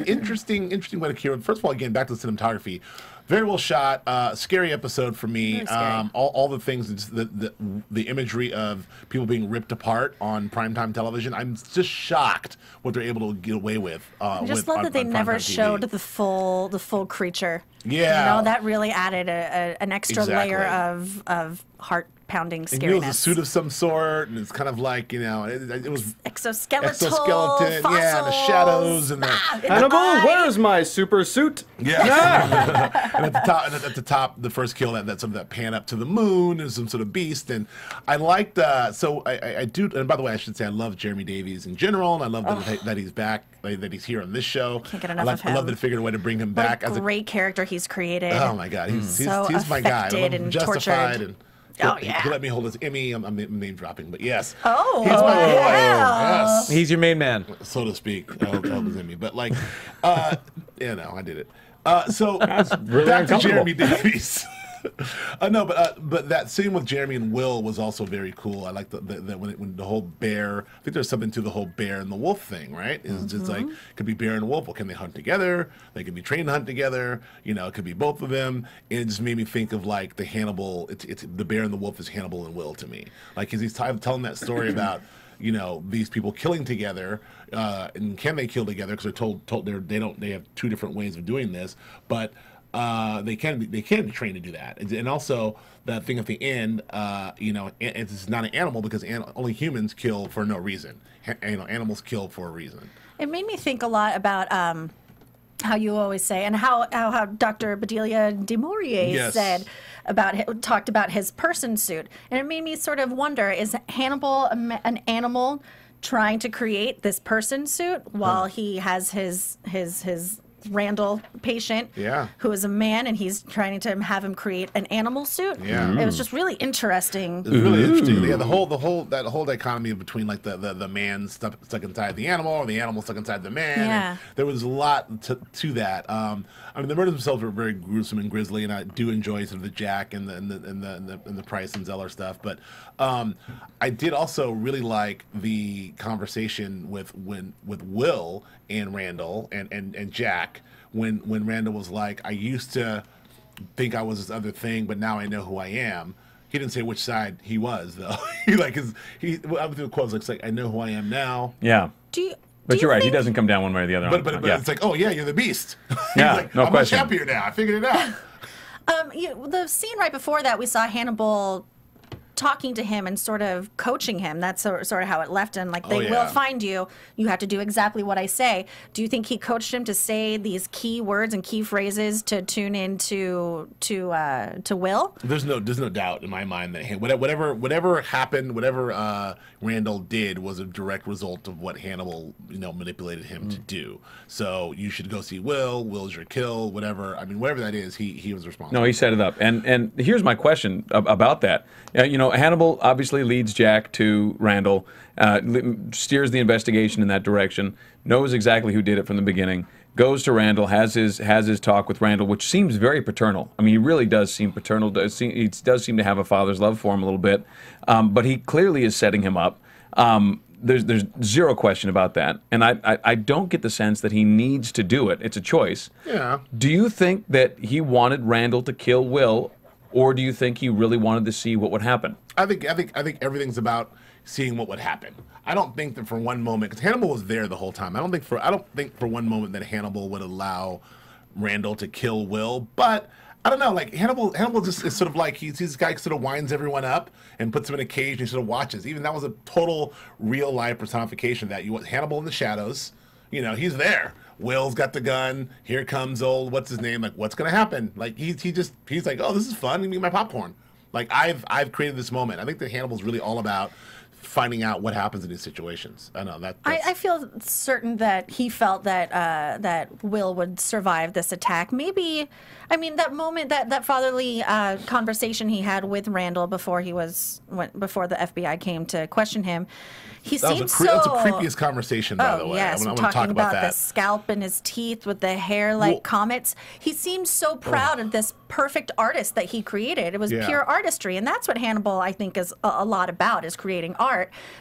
interesting way to cure. First of all, again, back to the cinematography. Very well shot. Scary episode for me. All the things, the imagery of people being ripped apart on primetime television. I'm just shocked what they're able to get away with. I just love that they never showed the full creature. Yeah, that really added an extra layer of heart-pounding scariness. And it was a suit of some sort, and it's kind of like it was exoskeleton, fossil, and the shadows and the Hannibal, where's my super suit? Yeah. And at the top, the first kill, that sort of that pan up to the moon and some sort of beast. And I liked so I do. And by the way, I should say I love Jeremy Davies in general, and I love that he's back, that he's here on this show. Can't get enough of him. I love that they figured a way to bring him back as a great character he's created. Oh my God, he's my guy. I love him. Justified and. He let me hold his Emmy. I'm name dropping, but yes. Oh, he's my boy. Yes. He's your main man, so to speak. I held his Emmy, but like, I did it. So really back to Jeremy Davies. No, but that scene with Jeremy and Will was also very cool. I like that when the whole bear. I think there's something to the whole bear and the wolf thing, right? It's just like it could be bear and wolf. Well, can they hunt together? They could be trained to hunt together. It could be both of them. And it just made me think of like the Hannibal. It's the bear and the wolf is Hannibal and Will to me. Like, because he's telling that story about these people killing together, and can they kill together? Because they're told they have two different ways of doing this, but. They can be trained to do that, and also that thing at the end. It's not an animal because only humans kill for no reason. Animals kill for a reason. It made me think a lot about how you always say, and how Dr. Bedelia de Maurier talked about his person suit, and it made me sort of wonder: is Hannibal an animal trying to create this person suit while he has his Randall patient, who is a man, and he's trying to have him create an animal suit. Yeah, it was just really interesting. It was really interesting. Yeah, the whole dichotomy between like the man stuck inside the animal, or the animal stuck inside the man. Yeah, there was a lot to that. I mean, the murders themselves were very gruesome and grisly, and I do enjoy sort of the Jack and the Price and Zeller stuff. But I did also really like the conversation with Will and Randall and Jack. When Randall was like, I used to think I was this other thing, but now I know who I am. He didn't say which side he was, though. The quote was like, I know who I am now. Yeah. But you're right. He doesn't come down one way or the other. But it's like, oh yeah, you're the beast. Yeah, like, no I'm question. much happier now. I figured it out. The scene right before that, we saw Hannibal talking to him and sort of coaching him. That's sort of how it left him. Like, they will find you. You have to do exactly what I say. Do you think he coached him to say these key words and key phrases to tune into to Will? There's no doubt in my mind that whatever happened, whatever Randall did was a direct result of what Hannibal manipulated him to do. So you should go see Will. Will's your kill. Whatever. I mean, whatever that is, he was responsible. No, he set it up. And here's my question about that. Hannibal obviously leads Jack to Randall, steers the investigation in that direction, knows exactly who did it from the beginning, goes to Randall, has his talk with Randall, which seems very paternal. I mean, he really does seem paternal. He does seem to have a father's love for him a little bit, but he clearly is setting him up. There's zero question about that, and I don't get the sense that he needs to do it. It's a choice. Yeah. Do you think that he wanted Randall to kill Will, or do you think he really wanted to see what would happen? I think everything's about seeing what would happen. I don't think that for one moment, because Hannibal was there the whole time. I don't think for one moment that Hannibal would allow Randall to kill Will, but I don't know. Like Hannibal just is sort of like he's this guy who sort of winds everyone up and puts them in a cage and he sort of watches. Even that was a total real life personification of that. You want Hannibal in the shadows. You know, he's there. Will's got the gun. Here comes old what's his name? Like what's gonna happen? Like he's like, oh, this is fun. Give me my popcorn. Like I've created this moment. I think that Hannibal's really all about finding out what happens in these situations. I know that. I feel certain that he felt that that Will would survive this attack. Maybe, I mean, that moment, that fatherly conversation he had with Randall before the FBI came to question him. He seemed so. That was the creepiest conversation, by the way. Yes, I want talking to talk about that. The scalp in his teeth with the hair like comets. He seemed so proud of this perfect artist that he created. It was pure artistry, and that's what Hannibal, I think, is a lot about, is creating art.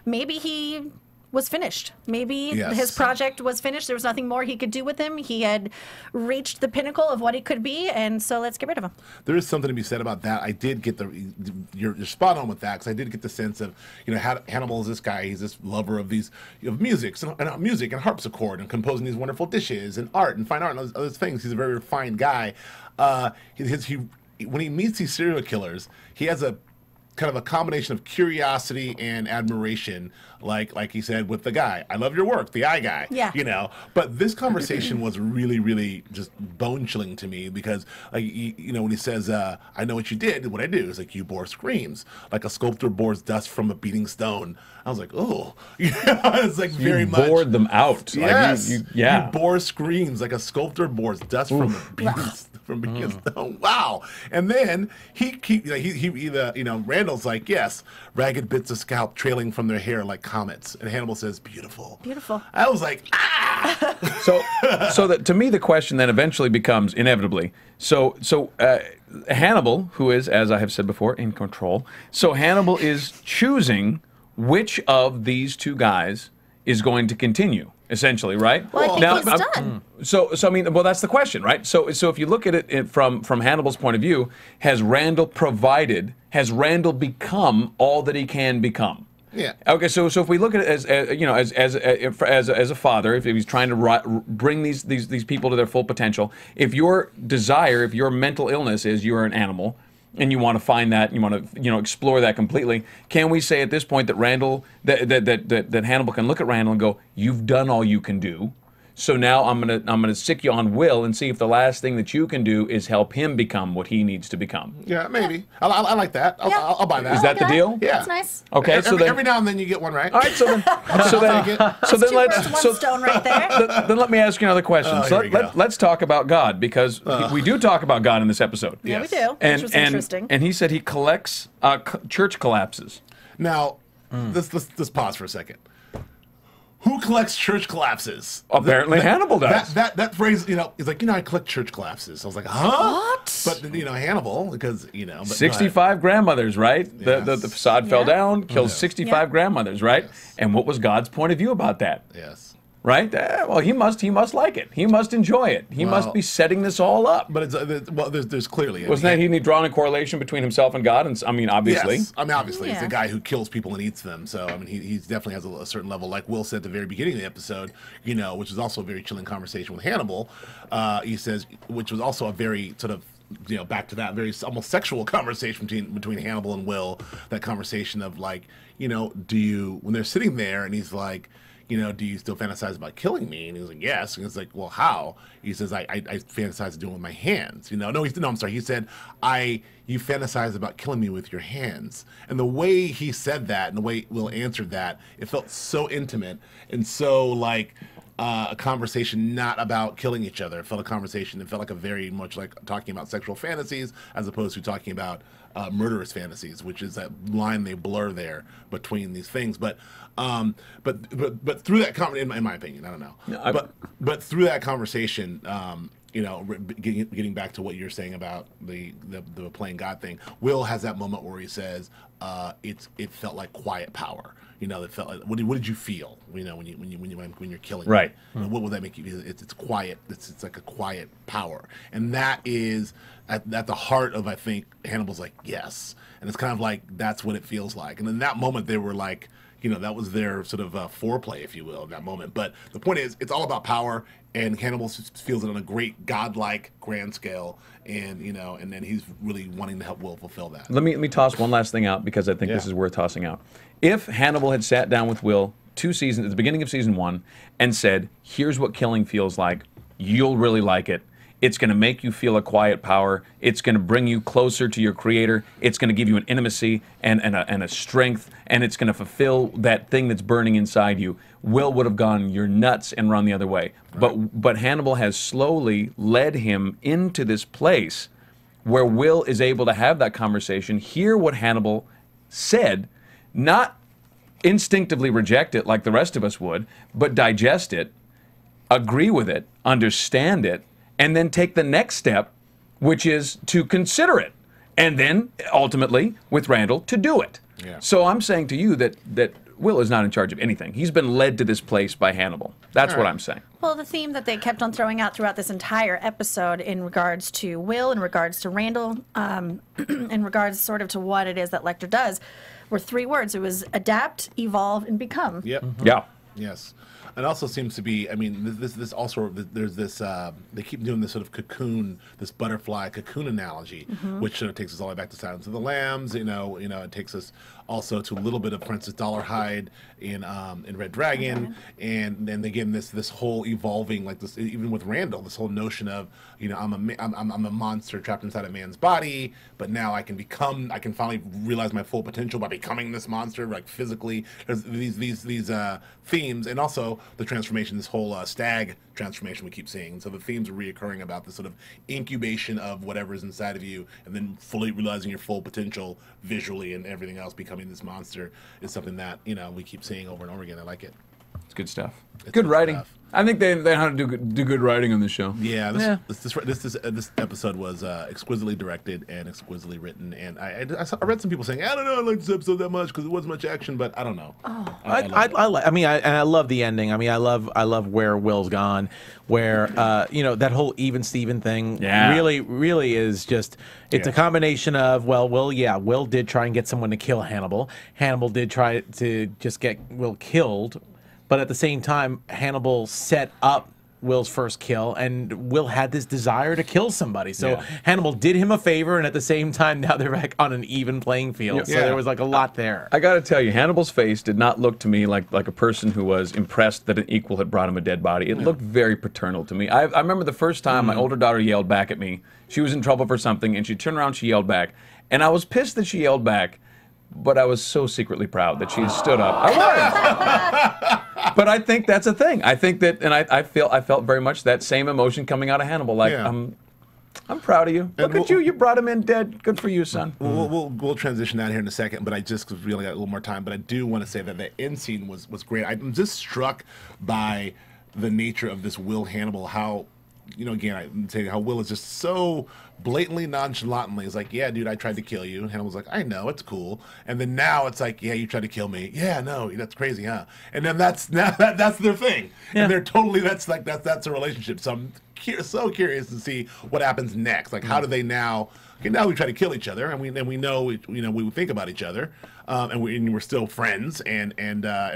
Maybe he was finished. Maybe his project was finished. There was nothing more he could do with him. He had reached the pinnacle of what he could be, and so let's get rid of him. There is something to be said about that. I did get you're spot on with that, because I did get the sense of, you know, Hannibal is this guy. He's this lover of music and harpsichord and composing these wonderful dishes and art and fine art and other things. He's a very refined guy. When he meets these serial killers, he has a kind of a combination of curiosity and admiration, like he said with the guy. I love your work, the eye guy. Yeah. You know, but this conversation was really, really just bone chilling to me, because, like, you know, when he says, "I know what you did. What I do is like you bore screams like a sculptor bores dust from a beating stone." I was like, oh, it's like very much. You bored them out. Yes. Like you bore screams like a sculptor bores dust from a beating stone. Wow. And then he Randall's like, yes, ragged bits of scalp trailing from their hair like comets. And Hannibal says, beautiful. Beautiful. I was like, ah. So that to me, the question then eventually becomes, inevitably, Hannibal, who is, as I have said before, in control. So Hannibal is choosing which of these two guys is going to continue, essentially, right? Well, I think he's done. So I mean, well, that's the question, right? So if you look at it from Hannibal's point of view, has Randall become all that he can become? Yeah. Okay. So if we look at it as a father, if he's trying to bring these people to their full potential, if your mental illness is you're an animal, and you want to find that, you want to explore that completely, can we say at this point that that Hannibal can look at Randall and go, "You've done all you can do. So now I'm gonna stick you on Will and see if the last thing that you can do is help him become what he needs to become." Yeah, maybe. I like that. I'll buy that. Is that the deal? Yeah, that's nice. Okay, every now and then you get one right. All right, so then one stone right there. Then let me ask you another question. Let's talk about God, because we do talk about God in this episode. Yeah, we do. And, which was interesting. And he said he collects church collapses. Now, let's pause for a second. Who collects church collapses? Apparently Hannibal does. That phrase, is like, I collect church collapses. I was like, huh? What? But, Hannibal, because, 65 grandmothers, right? Yes. The facade fell down, killed 65 grandmothers, right? Yes. And what was God's point of view about that? Yes. Right? Well, he must like it. He must enjoy it. He must be setting this all up. But there's clearly. Wasn't he drawn a correlation between himself and God? And I mean, obviously. Yes. I mean, obviously, he's a guy who kills people and eats them. So I mean, he definitely has a certain level. Like Will said at the very beginning of the episode, which is also a very chilling conversation with Hannibal. He says, which was also a very sort of, back to that very almost sexual conversation between Hannibal and Will. That conversation of like, when they're sitting there and he's like, do you still fantasize about killing me? And he was like, yes. And it's like, well, how? He says, I fantasize doing it with my hands. I'm sorry. He said, you fantasize about killing me with your hands. And the way he said that and the way Will answered that, it felt so intimate and so like a conversation not about killing each other. It felt like a very much like talking about sexual fantasies as opposed to talking about murderous fantasies, which is that line they blur there between these things. But through that in my opinion, I don't know. But through that conversation, getting back to what you're saying about the playing God thing, Will has that moment where he says, it felt like quiet power. you know, that felt like, what did you feel, you know, when you're killing right me? What will that make you? It's quiet. It's like a quiet power, and that is at the heart of, I think, Hannibal's like, yes, and it's kind of like that's what it feels like. And in that moment, they were like, you know, that was their sort of foreplay, if you will, in that moment. But the point is, it's all about power, and Hannibal feels it on a great godlike grand scale, and you know, and then he's really wanting to help Will fulfill that. Let me toss one last thing out, because I think this is worth tossing out. If Hannibal had sat down with Will 2 seasons at the beginning of season 1 and said, "Here's what killing feels like. You'll really like it. It's going to make you feel a quiet power. It's going to bring you closer to your creator. It's going to give you an intimacy and a strength, and it's going to fulfill that thing that's burning inside you," Will would have gone, "You're nuts," and run the other way. Right. But Hannibal has slowly led him into this place where Will is able to have that conversation, hear what Hannibal said, not instinctively reject it like the rest of us would, but digest it, agree with it, understand it, and then take the next step, which is to consider it, and then ultimately with Randall to do it. Yeah. So I'm saying to you that Will is not in charge of anything. He's been led to this place by Hannibal. That's what I'm saying. Well, the theme that they kept on throwing out throughout this entire episode in regards to Will, in regards to Randall, in regards sort of to what it is that Lecter does, were 3 words. It was adapt, evolve, and become. Yep. Yeah. Yes. It also seems to be, I mean, this also, there's this, they keep doing this sort of cocoon, this butterfly cocoon analogy, which sort of takes us all the way back to Silence of the Lambs, you know, it takes us also to a little bit of Francis Dollarhide in Red Dragon, and then again, this whole evolving, like this, even with Randall, this whole notion of, you know, I'm a monster trapped inside a man's body, but now I can finally realize my full potential by becoming this monster, like physically. There's these themes, and also the transformation, this whole stag transformation we keep seeing. So the themes are reoccurring about this sort of incubation of whatever is inside of you, and then fully realizing your full potential visually and everything else, becoming this monster is something that, you know, we keep seeing over and over again. I like it. It's good stuff. It's good writing. Stuff. I think they know how to do good writing on this show. Yeah, this episode was exquisitely directed and exquisitely written, and I read some people saying, I don't know, I like this episode that much because it wasn't much action, but I don't know. Oh. I love the ending. I mean, I love where Will's gone, where you know, that whole even Steven thing really is just, it's a combination of, well, Will did try and get someone to kill Hannibal. Hannibal did try to just get Will killed. But at the same time, Hannibal set up Will's first kill, and Will had this desire to kill somebody. So Hannibal did him a favor, and at the same time, now they're back on an even playing field. Yeah. So there was like a lot there. I got to tell you, Hannibal's face did not look to me like a person who was impressed that an equal had brought him a dead body. It looked very paternal to me. I remember the first time my older daughter yelled back at me. She was in trouble for something, and she turned around, she yelled back. And I was pissed that she yelled back, but I was so secretly proud that she had stood up. I was. But I think that's a thing. I think that, and I felt very much that same emotion coming out of Hannibal. Like, I'm proud of you. Look at you. You brought him in dead. Good for you, son. We'll transition out here in a second, but I just really got a little more time. But I do want to say that the end scene was great. I'm just struck by the nature of this Will Hannibal, how, you know, again, I say how Will is just so blatantly nonchalantly is like, yeah, dude, I tried to kill you. And Hannibal's like, I know, it's cool. And then now it's like, yeah, you tried to kill me. Yeah, no, that's crazy, huh? And then that's their thing. Yeah. And they're totally, that's a relationship. So I'm so curious to see what happens next. Like, how do they now? Okay, now we try to kill each other, and we know, you know, we think about each other, and we're still friends, and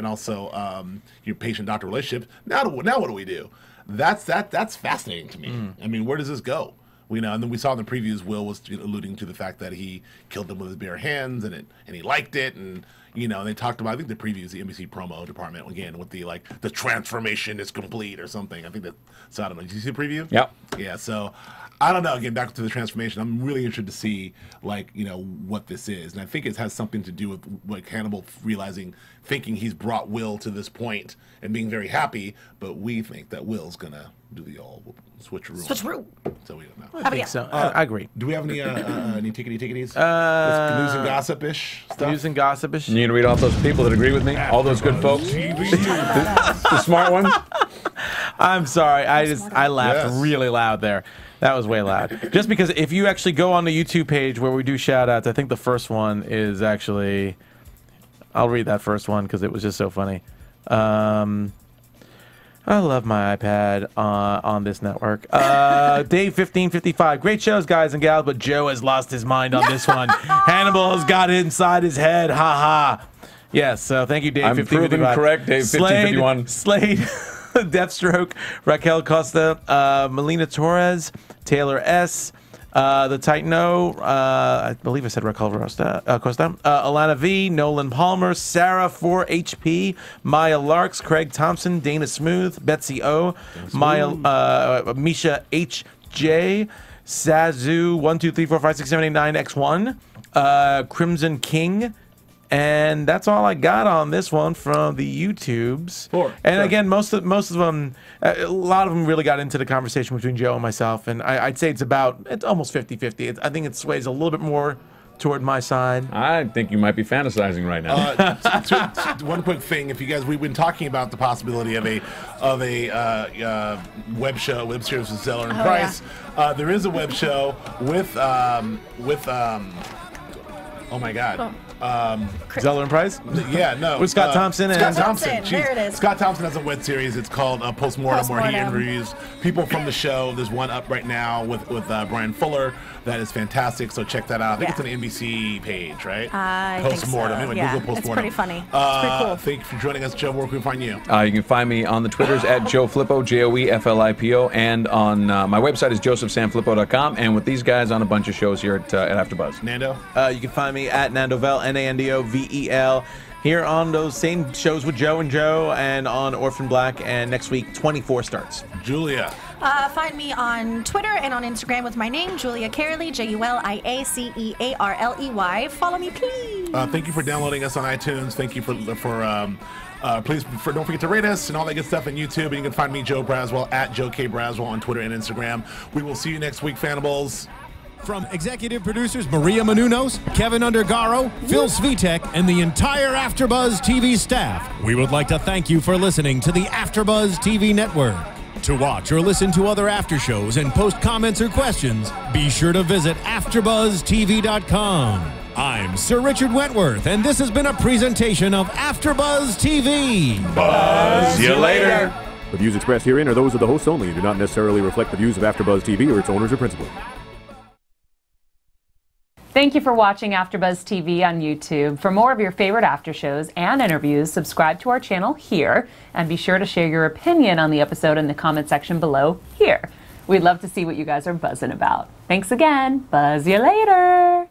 also your patient-doctor relationship. Now what do we do? That's fascinating to me. I mean, where does this go? You know, and then we saw in the previews, Will was alluding to the fact that he killed them with his bare hands, and he liked it, and you know, and they talked about, I think the previews, the NBC promo department again with the the transformation is complete or something. I think that. So I don't know. Did you see the preview? Yep. Yeah. So I don't know. Again, back to the transformation. I'm really interested to see, like, you know, what this is, and I think it has something to do with like Hannibal thinking he's brought Will to this point and being very happy, but we think that Will's gonna do the old switcheroo. So we don't know. I think so. I agree. Do we have any ticketies? News and gossip-ish stuff? News and gossip-ish. You need to read off those people that agree with me? All those good folks? The smart ones? I'm sorry. I laughed really loud there. That was way loud. Just because if you actually go on the YouTube page where we do shout-outs, I think the first one is actually... I'll read that first one because it was just so funny. I love my iPad on this network. Dave 1555. Great shows, guys and gals, but Joe has lost his mind on this one. Hannibal has got it inside his head. Ha ha. Yes, so thank you, Dave. I'm proven correct, Dave. 1551. Slade, Deathstroke, Raquel Costa, Melina Torres, Taylor S., the Titano, I believe I said Raquel Costa, Alana V, Nolan Palmer, Sarah 4HP, Maya Larks, Craig Thompson, Dana Smooth, Betsy O, Maya, Misha HJ, Sazu 123456789x1, Crimson King. And that's all I got on this one from the YouTubes. Again, most of them, a lot of them really got into the conversation between Joe and myself. And I'd say it's almost 50-50. I think it sways a little bit more toward my side. I think you might be fantasizing right now. One quick thing, if you guys, we've been talking about the possibility of a web series with Zeller and Price. Yeah. There is a web show with oh my God. Zeller and Price? Yeah, no. With Scott Thompson. Scott Thompson. There it is. Scott Thompson has a web series. It's called Postmortem, where he interviews people from the show. There's one up right now with Brian Fuller. That is fantastic, so check that out. I think it's an NBC page, right? I think so. Anyway, Google Postmortem. It's pretty funny. It's pretty cool. Thank you for joining us, Joe. Where can we find you? You can find me on the Twitters at JoeFlippo, JoeFlippo, and on my website is josephsanfelippo.com, and with these guys on a bunch of shows here at AfterBuzz. Nando? You can find me at Nandovel, Nandovel, here on those same shows with Joe and on Orphan Black, and next week 24 starts. Julia? Find me on Twitter and on Instagram with my name, Julia Cearley, JuliaCearley. Follow me, please. Thank you for downloading us on iTunes. Thank you please don't forget to rate us and all that good stuff on YouTube. And you can find me, Joe Braswell, at Joe K. Braswell on Twitter and Instagram. We will see you next week, Fannibals. From executive producers Maria Menounos, Kevin Undergaro, Phil Svitek, and the entire AfterBuzz TV staff, we would like to thank you for listening to the AfterBuzz TV network. To watch or listen to other after shows and post comments or questions, be sure to visit AfterBuzzTV.com. I'm Sir Richard Wentworth, and this has been a presentation of AfterBuzz TV. Buzz you later. The views expressed herein are those of the hosts only and do not necessarily reflect the views of AfterBuzz TV or its owners or principals. Thank you for watching AfterBuzz TV on YouTube. For more of your favorite after shows and interviews, subscribe to our channel here, and be sure to share your opinion on the episode in the comment section below here. We'd love to see what you guys are buzzing about. Thanks again. Buzz you later.